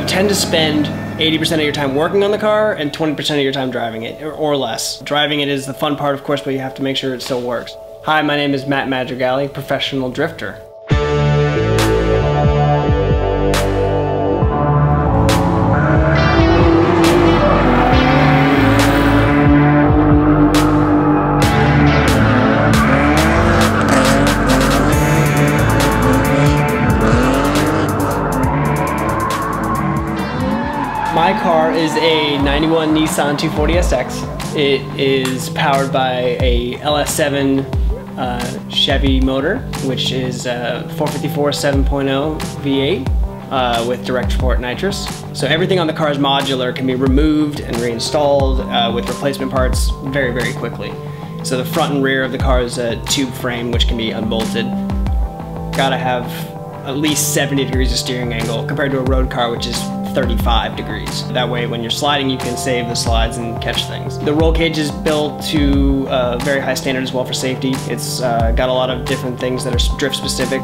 You tend to spend 80% of your time working on the car and 20% of your time driving it, or less. Driving it is the fun part, of course, but you have to make sure it still works. Hi, my name is Matt Madrigali, professional drifter. My car is a 91 Nissan 240SX. It is powered by a LS7 Chevy motor, which is a 454 7.0 V8 with direct support nitrous. So everything on the car is modular, can be removed and reinstalled with replacement parts very, very quickly. So the front and rear of the car is a tube frame which can be unbolted. Gotta have at least 70 degrees of steering angle compared to a road car which is 35 degrees. That way when you're sliding you can save the slides and catch things. The roll cage is built to a very high standard as well for safety. It's got a lot of different things that are drift specific.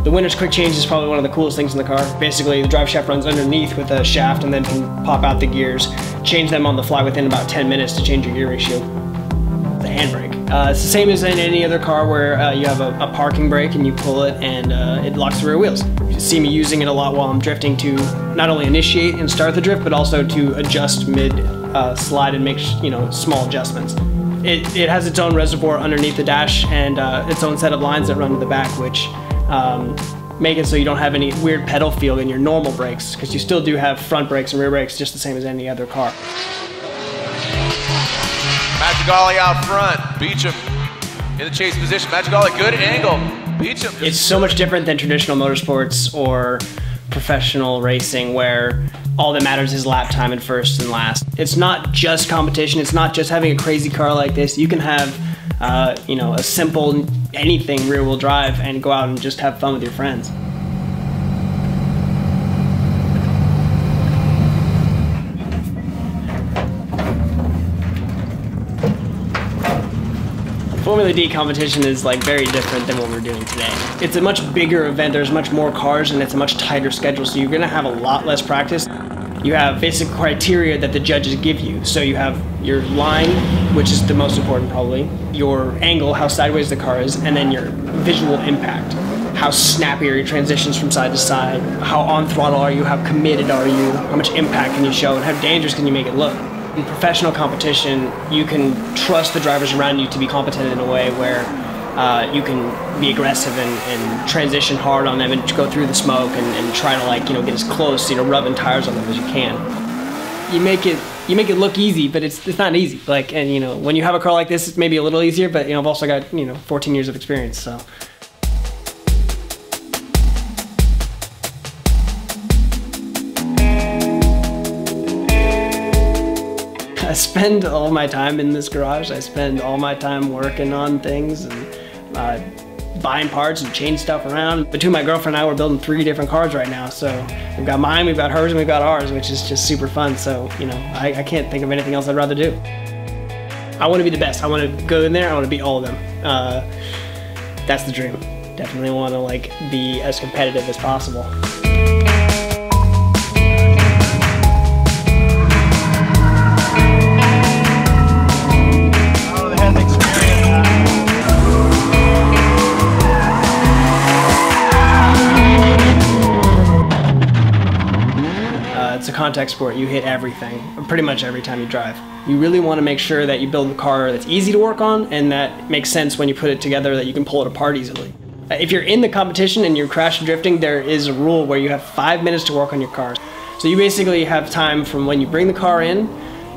The winner's quick change is probably one of the coolest things in the car. Basically the drive shaft runs underneath with a shaft and then can pop out the gears, change them on the fly within about 10 minutes to change your gear ratio. The handbrake. It's the same as in any other car where you have a parking brake and you pull it and it locks the rear wheels. You see me using it a lot while I'm drifting to not only initiate and start the drift, but also to adjust mid slide and make small adjustments. It has its own reservoir underneath the dash and its own set of lines that run to the back, which make it so you don't have any weird pedal feel in your normal brakes, because you still do have front brakes and rear brakes just the same as any other car. Madrigali out front, Beecham in the chase position. Madrigali, good angle. Beecham. It's so much different than traditional motorsports or professional racing where all that matters is lap time and first and last. It's not just competition, it's not just having a crazy car like this. You can have a simple anything rear wheel drive and go out and just have fun with your friends. Formula D competition is like very different than what we're doing today. It's a much bigger event, there's much more cars and it's a much tighter schedule, so you're gonna have a lot less practice. You have basic criteria that the judges give you. So you have your line, which is the most important probably, your angle, how sideways the car is, and then your visual impact. How snappy are your transitions from side to side, how on throttle are you, how committed are you, how much impact can you show, and how dangerous can you make it look. In professional competition, you can trust the drivers around you to be competent in a way where you can be aggressive and transition hard on them and go through the smoke and try to get as close, rubbing tires on them as you can. You make it look easy, but it's not easy. And when you have a car like this, it's maybe a little easier, but I've also got 14 years of experience, so. I spend all my time in this garage. I spend all my time working on things and buying parts and changing stuff around. Between my girlfriend and I, we're building 3 different cars right now. So we've got mine, we've got hers, and we've got ours, which is just super fun. So, I can't think of anything else I'd rather do. I want to be the best. I want to go in there, I want to beat all of them. That's the dream. Definitely want to be as competitive as possible. It's a contact sport. You hit everything, pretty much every time you drive. You really want to make sure that you build a car that's easy to work on and that makes sense when you put it together, that you can pull it apart easily. If you're in the competition and you're crash drifting, there is a rule where you have 5 minutes to work on your car. So you basically have time from when you bring the car in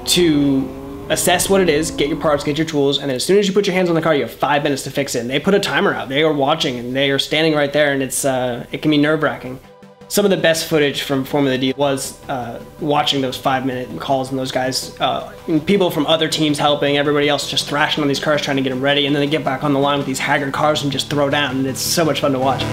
to assess what it is, get your parts, get your tools, and then as soon as you put your hands on the car, you have 5 minutes to fix it. And they put a timer out. They are watching and they are standing right there, and it can be nerve-wracking. Some of the best footage from Formula D was watching those 5-minute calls and those guys, and people from other teams helping, everybody else just thrashing on these cars trying to get them ready, and then they get back on the line with these haggard cars and just throw down, and it's so much fun to watch.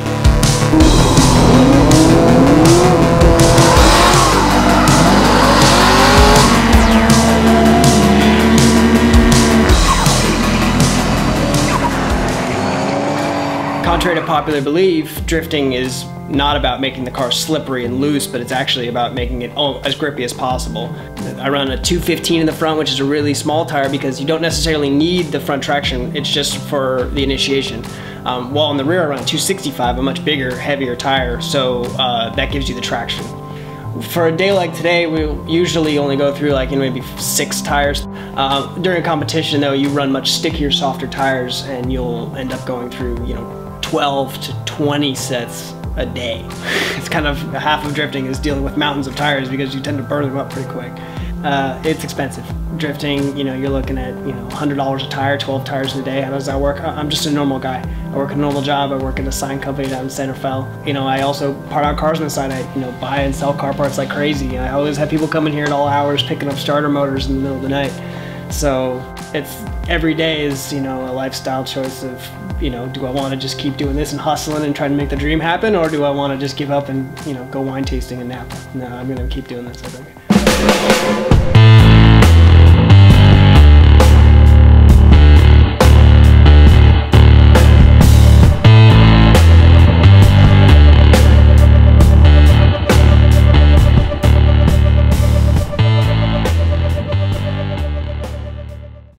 Contrary to popular belief, drifting is not about making the car slippery and loose, but it's actually about making it as grippy as possible. I run a 215 in the front, which is a really small tire because you don't necessarily need the front traction, it's just for the initiation. While in the rear I run a 265, a much bigger, heavier tire, so that gives you the traction. For a day like today, we usually only go through like maybe 6 tires. During a competition though, you run much stickier, softer tires and you'll end up going through 12 to 20 sets a day. It's kind of half of drifting is dealing with mountains of tires because you tend to burn them up pretty quick. It's expensive. Drifting, you're looking at $100 a tire, 12 tires a day. How does that work? I'm just a normal guy. I work a normal job. I work at a sign company down in Santa Fe. I also part out cars on the side. I buy and sell car parts like crazy. I always have people coming here at all hours picking up starter motors in the middle of the night. So it's every day is a lifestyle choice of do I want to just keep doing this and hustling and trying to make the dream happen, or do I want to just give up and go wine tasting and nap? No, I'm gonna keep doing this, I think.